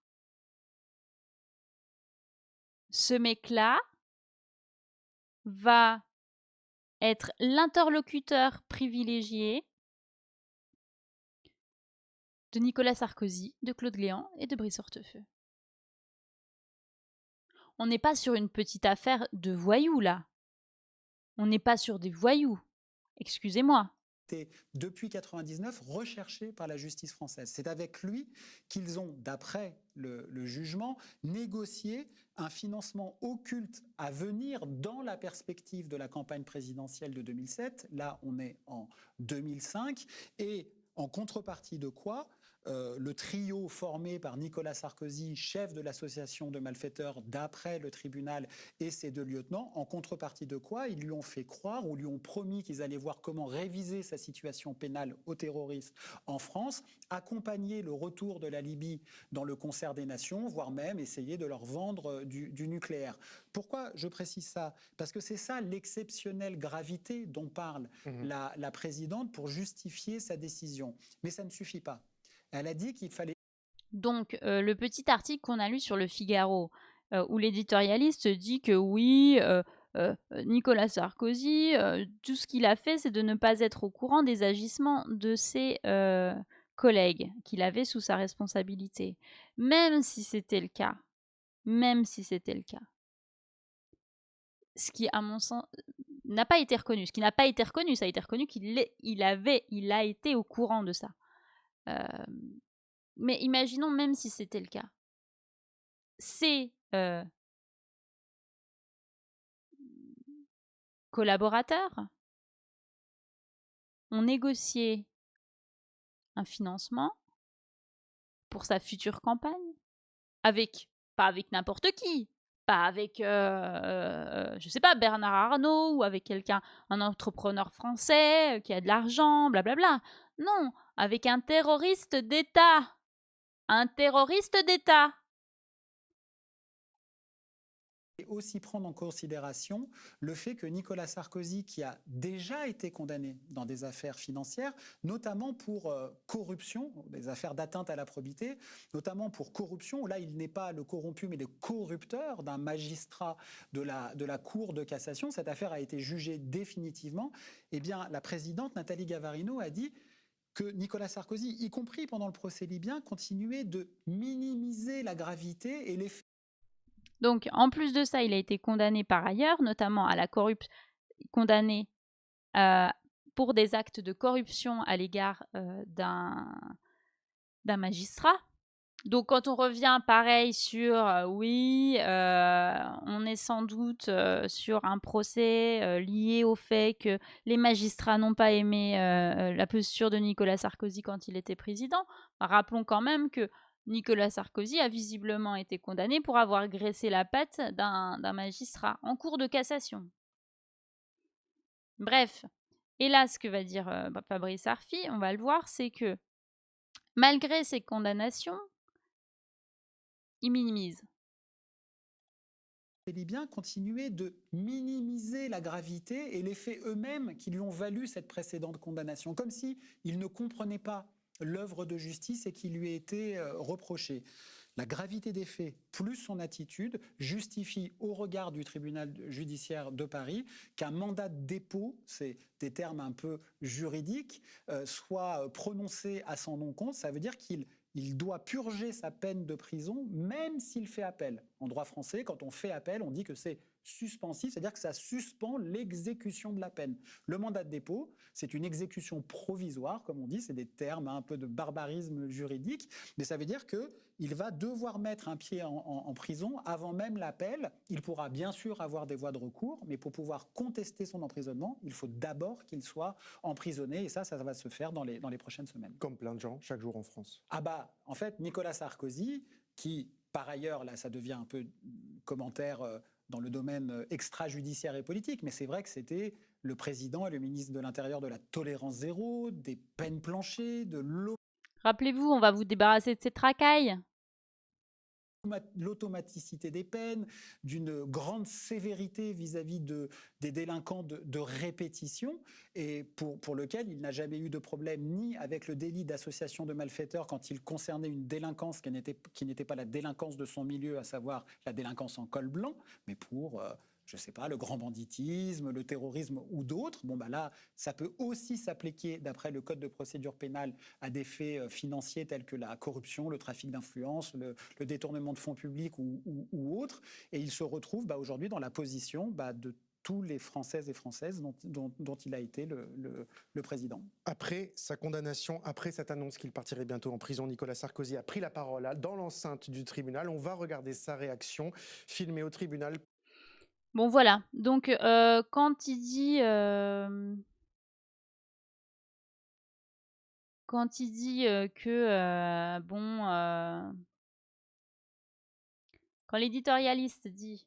Ce mec-là va être l'interlocuteur privilégié de Nicolas Sarkozy, de Claude Guéant et de Brice Hortefeux. On n'est pas sur une petite affaire de voyous, là. On n'est pas sur des voyous. Excusez-moi. Depuis 1999, recherché par la justice française. C'est avec lui qu'ils ont, d'après le jugement, négocié un financement occulte à venir dans la perspective de la campagne présidentielle de 2007. Là, on est en 2005. Et en contrepartie de quoi le trio formé par Nicolas Sarkozy, chef de l'association de malfaiteurs d'après le tribunal, et ses deux lieutenants, en contrepartie de quoi ils lui ont fait croire ou lui ont promis qu'ils allaient voir comment réviser sa situation pénale aux terroristes en France, accompagner le retour de la Libye dans le concert des nations, voire même essayer de leur vendre du nucléaire. Pourquoi je précise ça? Parce que c'est ça l'exceptionnelle gravité dont parle la présidente pour justifier sa décision. Mais ça ne suffit pas. Elle a dit qu'il fallait... Donc, le petit article qu'on a lu sur le Figaro, où l'éditorialiste dit que oui, Nicolas Sarkozy, tout ce qu'il a fait, c'est de ne pas être au courant des agissements de ses collègues qu'il avait sous sa responsabilité. Même si c'était le cas, ce qui, à mon sens, n'a pas été reconnu. Ce qui n'a pas été reconnu, ça a été reconnu qu'il a été au courant de ça. Mais imaginons même si c'était le cas. Ces collaborateurs ont négocié un financement pour sa future campagne pas avec n'importe qui, pas avec, je sais pas, Bernard Arnault ou avec un entrepreneur français qui a de l'argent, blablabla. Non, avec un terroriste d'État. Un terroriste d'État. Et aussi prendre en considération le fait que Nicolas Sarkozy, qui a déjà été condamné dans des affaires financières, notamment pour corruption, des affaires d'atteinte à la probité, notamment pour corruption, là il n'est pas le corrompu mais le corrupteur d'un magistrat de la Cour de cassation, cette affaire a été jugée définitivement, eh bien la présidente Nathalie Gavarino a dit que Nicolas Sarkozy, y compris pendant le procès libyen, continuait de minimiser la gravité et l'effet. Donc, en plus de ça, il a été condamné par ailleurs, notamment à la corruption, condamné pour des actes de corruption à l'égard d'un magistrat. Donc, quand on revient pareil sur oui, on est sans doute sur un procès lié au fait que les magistrats n'ont pas aimé la posture de Nicolas Sarkozy quand il était président. Rappelons quand même que Nicolas Sarkozy a visiblement été condamné pour avoir graissé la patte d'un magistrat en cour de cassation. Bref, et là, ce que va dire Fabrice Arfi, on va le voir, c'est que malgré ces condamnations, il minimise. les Libyens continuaient de minimiser la gravité et les faits eux-mêmes qui lui ont valu cette précédente condamnation, comme s'ils ne comprenaient pas l'œuvre de justice et qui lui était reprochée. La gravité des faits plus son attitude justifie au regard du tribunal judiciaire de Paris qu'un mandat de dépôt, c'est des termes un peu juridiques, soit prononcé à son encontre. Ça veut dire qu'il doit purger sa peine de prison même s'il fait appel. En droit français, quand on fait appel, on dit que c'est suspensif, c'est-à-dire que ça suspend l'exécution de la peine. Le mandat de dépôt, c'est une exécution provisoire, comme on dit, c'est des termes un peu de barbarisme juridique, mais ça veut dire qu'il va devoir mettre un pied en prison avant même l'appel. Il pourra bien sûr avoir des voies de recours, mais pour pouvoir contester son emprisonnement, il faut d'abord qu'il soit emprisonné, et ça va se faire dans les prochaines semaines. Comme plein de gens, chaque jour en France. Ah bah, en fait, Nicolas Sarkozy, qui, par ailleurs, là, ça devient un peu commentaire dans le domaine extrajudiciaire et politique, mais c'est vrai que c'était le président et le ministre de l'Intérieur de la tolérance zéro, des peines planchées, de Rappelez-vous, on va vous débarrasser de cette racaille. l'automaticité des peines, d'une grande sévérité vis-à-vis des délinquants de répétition, et pour lequel il n'a jamais eu de problème ni avec le délit d'association de malfaiteurs quand il concernait une délinquance qui n'était pas la délinquance de son milieu, à savoir la délinquance en col blanc, mais pour je ne sais pas, le grand banditisme, le terrorisme ou d'autres. Bon, bah là, ça peut aussi s'appliquer, d'après le Code de procédure pénale, à des faits financiers tels que la corruption, le trafic d'influence, le détournement de fonds publics ou autres. Et il se retrouve aujourd'hui dans la position de tous les Françaises et Françaises dont il a été le président. Après sa condamnation, après cette annonce qu'il partirait bientôt en prison, Nicolas Sarkozy a pris la parole dans l'enceinte du tribunal. On va regarder sa réaction, filmée au tribunal. Bon voilà, donc quand il dit que quand l'éditorialiste dit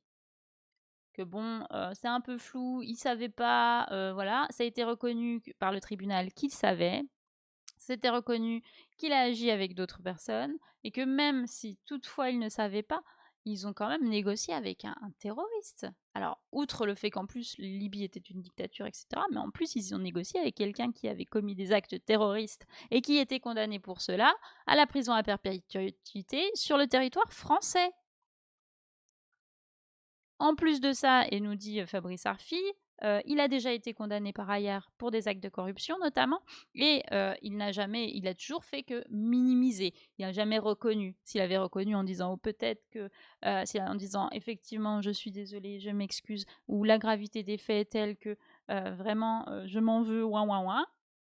que bon, c'est un peu flou, il savait pas, voilà, ça a été reconnu par le tribunal qu'il savait. C'était reconnu qu'il a agi avec d'autres personnes et que même si toutefois il ne savait pas, ils ont quand même négocié avec un terroriste. Alors, outre le fait qu'en plus Libye était une dictature, etc., mais en plus ils ont négocié avec quelqu'un qui avait commis des actes terroristes et qui était condamné pour cela à la prison à perpétuité sur le territoire français. En plus de ça, et nous dit Fabrice Arfi, il a déjà été condamné par ailleurs pour des actes de corruption notamment, et il a toujours fait que minimiser. Il n'a jamais reconnu. S'il avait reconnu en disant peut-être que, en disant effectivement je suis désolé, je m'excuse, ou la gravité des faits est telle que vraiment je m'en veux,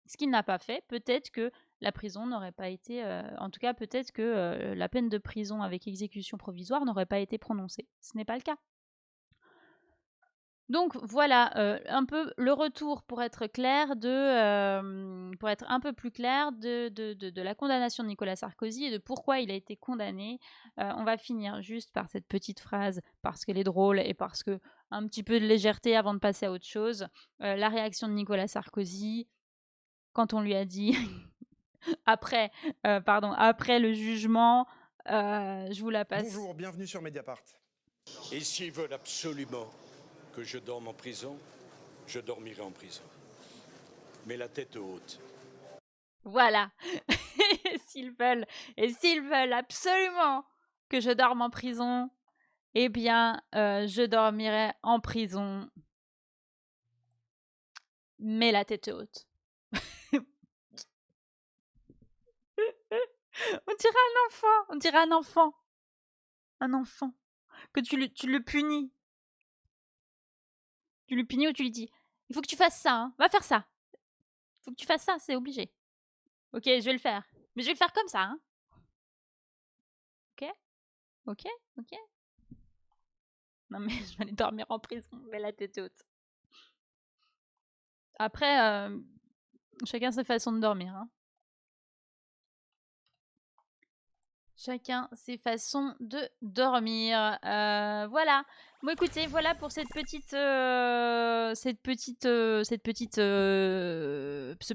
ce qu'il n'a pas fait, peut-être que la prison n'aurait pas été, en tout cas peut-être que la peine de prison avec exécution provisoire n'aurait pas été prononcée. Ce n'est pas le cas. Donc voilà, un peu le retour pour être clair pour être un peu plus clair de la condamnation de Nicolas Sarkozy et de pourquoi il a été condamné. On va finir juste par cette petite phrase parce qu'elle est drôle et parce que un petit peu de légèreté avant de passer à autre chose. La réaction de Nicolas Sarkozy quand on lui a dit après le jugement, je vous la passe. Bonjour, bienvenue sur Mediapart. Et s'ils veulent absolument que je dorme en prison, je dormirai en prison. Mais la tête haute. Voilà. s'ils veulent absolument que je dorme en prison, eh bien, je dormirai en prison, mais la tête haute. On dirait un enfant. Un enfant. Que tu le punis. Tu le punis ou tu lui dis il faut que tu fasses ça, hein. Va faire ça. Il faut que tu fasses ça, c'est obligé. Ok, je vais le faire. Mais je vais le faire comme ça, hein. Ok. Non mais je vais aller dormir en prison, mais la tête haute. Après, chacun sa façon de dormir, hein. Chacun ses façons de dormir. Voilà. Bon, écoutez, voilà pour ce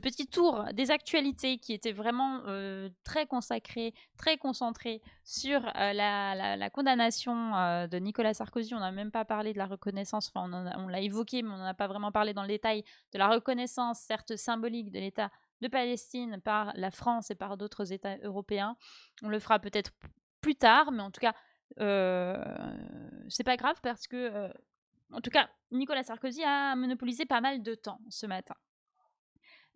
petit tour des actualités qui était vraiment très consacré, très concentré sur la condamnation de Nicolas Sarkozy. On n'a même pas parlé de la reconnaissance, enfin on l'a évoqué, mais on n'en a pas vraiment parlé dans le détail, de la reconnaissance, certes symbolique, de l'État de Palestine par la France et par d'autres États européens. On le fera peut-être plus tard, mais en tout cas, c'est pas grave parce que, en tout cas, Nicolas Sarkozy a monopolisé pas mal de temps ce matin.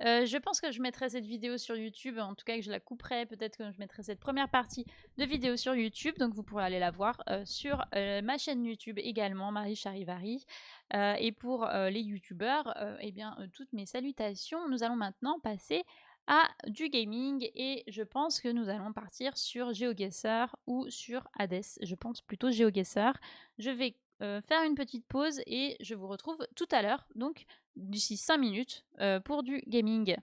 Je pense que je mettrai cette vidéo sur YouTube, en tout cas que je la couperai, peut-être que je mettrai cette première partie de vidéo sur YouTube, donc vous pourrez aller la voir sur ma chaîne YouTube également, Marie Charivari. Et pour les youtubeurs, eh bien, toutes mes salutations. Nous allons maintenant passer à du gaming et je pense que nous allons partir sur GeoGuessr ou sur Hades. Je pense plutôt GeoGuessr. Je vais faire une petite pause et je vous retrouve tout à l'heure, donc d'ici 5 minutes pour du gaming.